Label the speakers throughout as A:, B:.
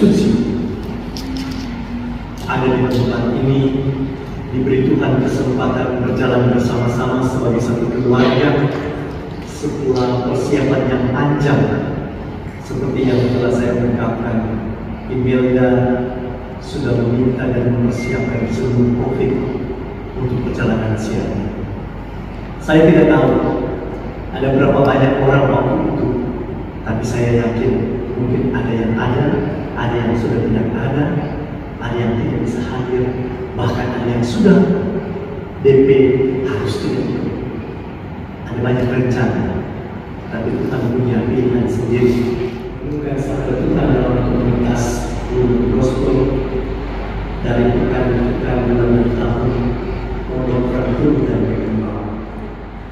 A: suci. Ada di tempat ini, diberi Tuhan kesempatan berjalan bersama-sama sebagai satu keluarga, sebuah persiapan yang panjang, seperti yang telah saya ungkapkan. Imelda sudah meminta dan mempersiapkan seluruh profil untuk perjalanan siang. Saya tidak tahu ada berapa banyak orang waktu itu, tapi saya yakin mungkin ada yang sudah tidak ada yang tidak bisa hadir, bahkan ada yang sudah DP harus tidak ikut. Ada banyak rencana, tapi Tuhan punya pilihan sendiri. Bukan sabda Tuhan dalam komunitas gospel dari pekan-pekan bulan tahun membuat turun dan berkembang,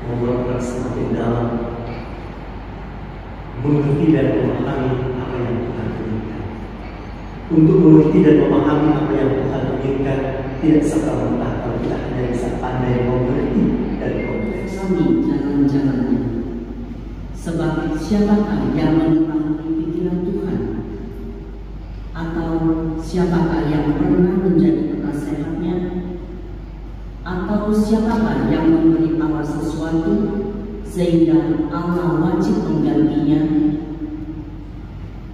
A: membuat semakin dalam, mengerti dan memahami apa yang Tuhan inginkan. Untuk mengerti dan memahami apa yang Tuhan inginkan, tidak serta-merta kalau kita hanya bisa pandai mengerti dari konteks.
B: Kami jalan-jalannya. Sebab siapakah yang mengetahui pikiran Tuhan? Atau siapakah yang pernah menjadi penasehatnya? Atau siapakah yang memberi Allah sesuatu sehingga Allah wajib menggantinya?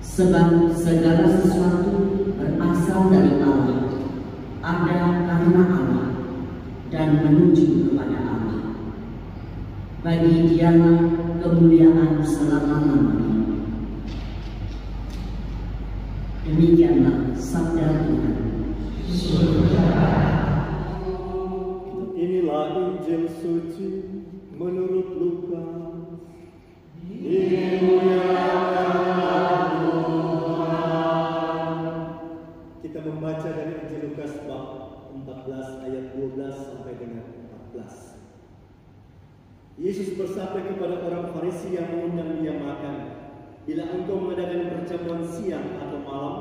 B: Sebab segala sesuatu berasal dari Allah, ada karena Allah, dan menuju kepada Allah. Bagi Dialah kemuliaan selama-lamanya. Demikianlah sabda Tuhan.
A: Inilah Injil suci menurut Lukas. Kita membaca dari Injil Lukas bab 14 ayat 12 sampai dengan 14. Yesus bersabda kepada orang Farisi yang mengundang dia makan, "Bila engkau mengadakan perjamuan siang atau malam,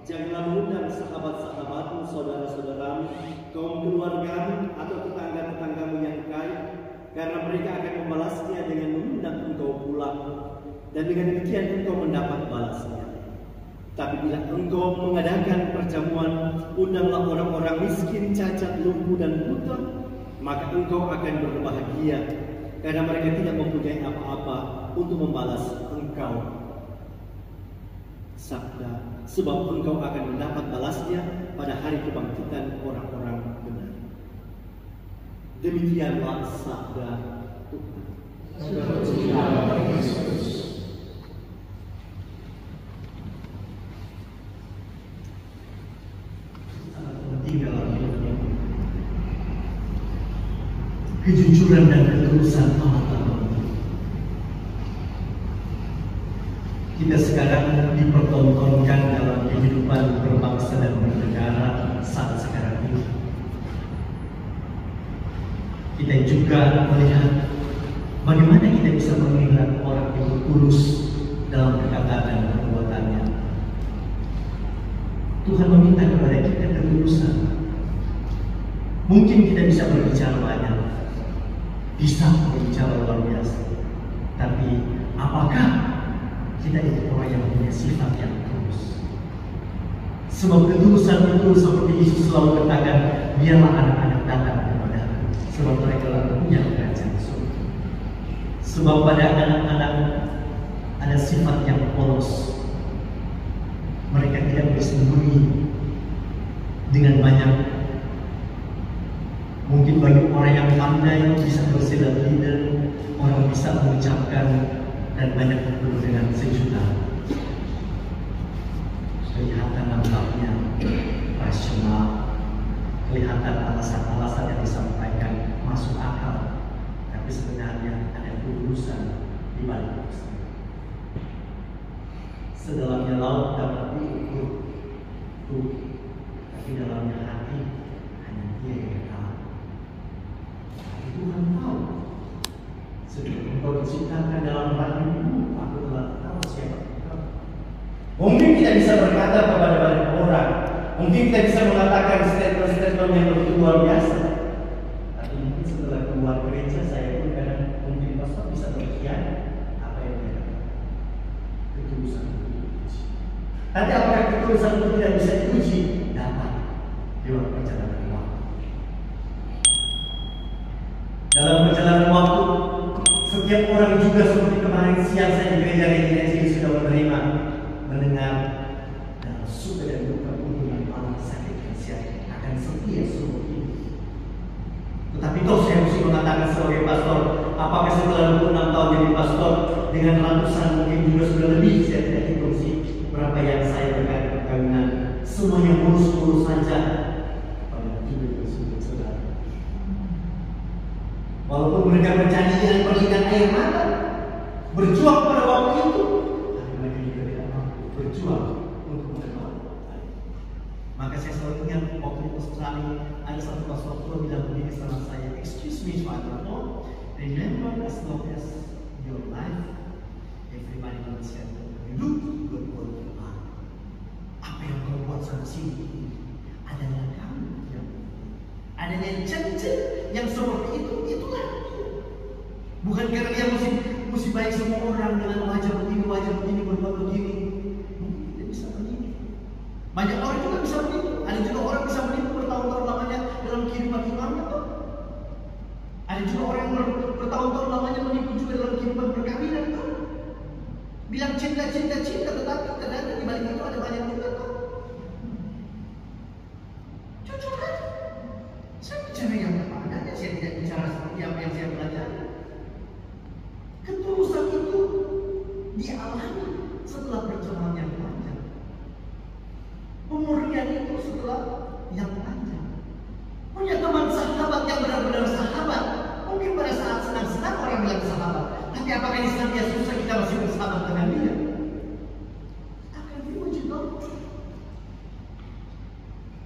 A: janganlah mengundang sahabat-sahabatmu, saudara-saudaramu, kaum keluargamu, atau tetangga-tetanggamu yang kaya, karena mereka akan membalasnya dengan mengundang engkau pulang, dan dengan demikian engkau mendapat balasnya. Tapi bila engkau mengadakan perjamuan, undanglah orang-orang miskin, cacat, lumpuh, dan buta, maka engkau akan berbahagia, karena mereka tidak mempunyai apa-apa untuk membalas engkau. Sabda, sebab engkau akan mendapat balasnya pada hari kebangkitan orang-orang benar." Demikianlah sabda Tuhan. Kejujuran dan ketulusan amat-amat. Kita sekarang dipertontonkan dalam kehidupan berbangsa dan bernegara saat sekarang ini. Kita juga melihat bagaimana kita bisa menilai orang yang tulus dalam perkataan dan perbuatannya. Tuhan meminta kepada kita ketulusan. Mungkin kita bisa berbicara banyak, bisa berbicara luar biasa, tapi apakah kita itu orang yang punya sifat yang tulus? Sebab ketulusan itu seperti Yesus selalu katakan, "Biarlah anak-anak datang kepadaku, sebab mereka telah punya kerajaan surga." Sebab pada anak-anak ada sifat yang polos. Mereka tidak bersembunyi dengan banyak. Mungkin bagi orang yang pandai bisa bersilat lidah, orang bisa mengucapkan dan banyak penuh dengan sejuta. Kelihatan nampaknya rasional, kelihatan alasan-alasan yang disampaikan masuk akal, tapi sebenarnya ada ketulusan di balik itu. Sedalamnya laut dapat diukur, tapi dalamnya hati hanya Dia yang tahu. Tuhan tahu. Sebelum engkau diciptakan dalam rahimmu, aku telah tahu siapa engkau. Mungkin kita bisa berkata kepada banyak orang, mungkin kita bisa mengatakan statement-statement yang begitu luar biasa. Tapi mungkin setelah keluar gereja, saya pun kadang mungkin pastor bisa berkhianat apa yang dia katakan. Ketulusan itu. Tapi apakah ketulusan setiap orang juga seperti kemarin siang saya di gereja residensi sudah menerima, mendengar dalam suka dan duka kunjungan Allah sakit dan siap akan setia seumur hidup. Tetapi toh saya mesti mengatakan sebagai pastor, apakah setelah 26 tahun jadi pastor dengan ratusan mungkin juga sudah lebih, saya tidak hitung sih berapa yang saya berkait perkawinan, semuanya mulus-mulus saja. Walaupun mereka berjanji dengan perlingan air mata, berjuang pada waktu itu, tapi mereka juga tidak mampu berjuang untuk mengenal. Maka saya selalu ingat waktu di Australia ada satu pastor tua bilang begini sama saya, "Excuse me, Father, no, remember as long as your life, everybody understand you look good for you are. Apa yang kau buat sama sini adalah kamu yang adanya yang cacat yang seperti itu, itulah. Bukan karena dia mesti baik semua orang dengan wajah begini, berbuat begini. Mungkin tidak bisa begini. Banyak orang juga bisa begitu. Ada juga orang bisa begitu bertahun-tahun lamanya dalam kehidupan imannya. Ada juga orang bertahun-tahun lamanya menipu juga dalam kehidupan perkawinan. Bilang cinta, tetapi ternyata di balik itu ada banyak luka. Jujur kan? Saya bicara yang apa adanya, saya tidak bicara seperti apa yang saya pelajari. Ketulusan itu dialami setelah perjalanan yang panjang. Pemurnian itu setelah yang panjang. Punya teman sahabat yang benar-benar sahabat. Mungkin pada saat senang-senang orang bilang sahabat, tapi apakah di saat dia susah kita masih bersahabat dengan dia? Akan diuji dong.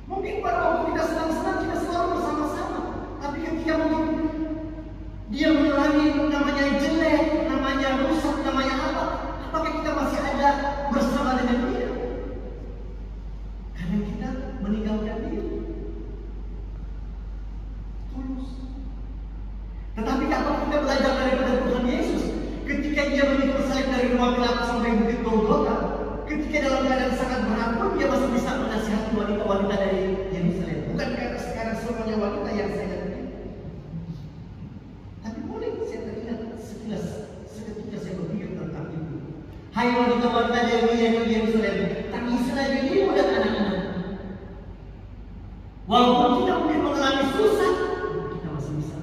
A: Mungkin pada waktu kita senang-senang kita selalu bersama-sama, tapi ketika mungkin dia mengalami namanya jelek, namanya rusak, namanya apa, apakah kita masih ada bersama dengan dia? Karena kita meninggalkan dia. Tulus. Tetapi kalau kita belajar daripada Tuhan Yesus, ketika dia memikul salib dari rumah Pilatus sampai bukit Golgota, ketika dalam keadaan sangat berat pun dia masih bisa menasihati wanita-wanita dari Yerusalem. Bukan karena sekarang semuanya wanita yang saya lihat. Tapi boleh saya teringat seketika saya berpikir tentang itu. Hai wanita-wanita dari Yerusalem, tangislah dirimu dan anak-anak. Walaupun kita mungkin mengalami susah, kita masih bisa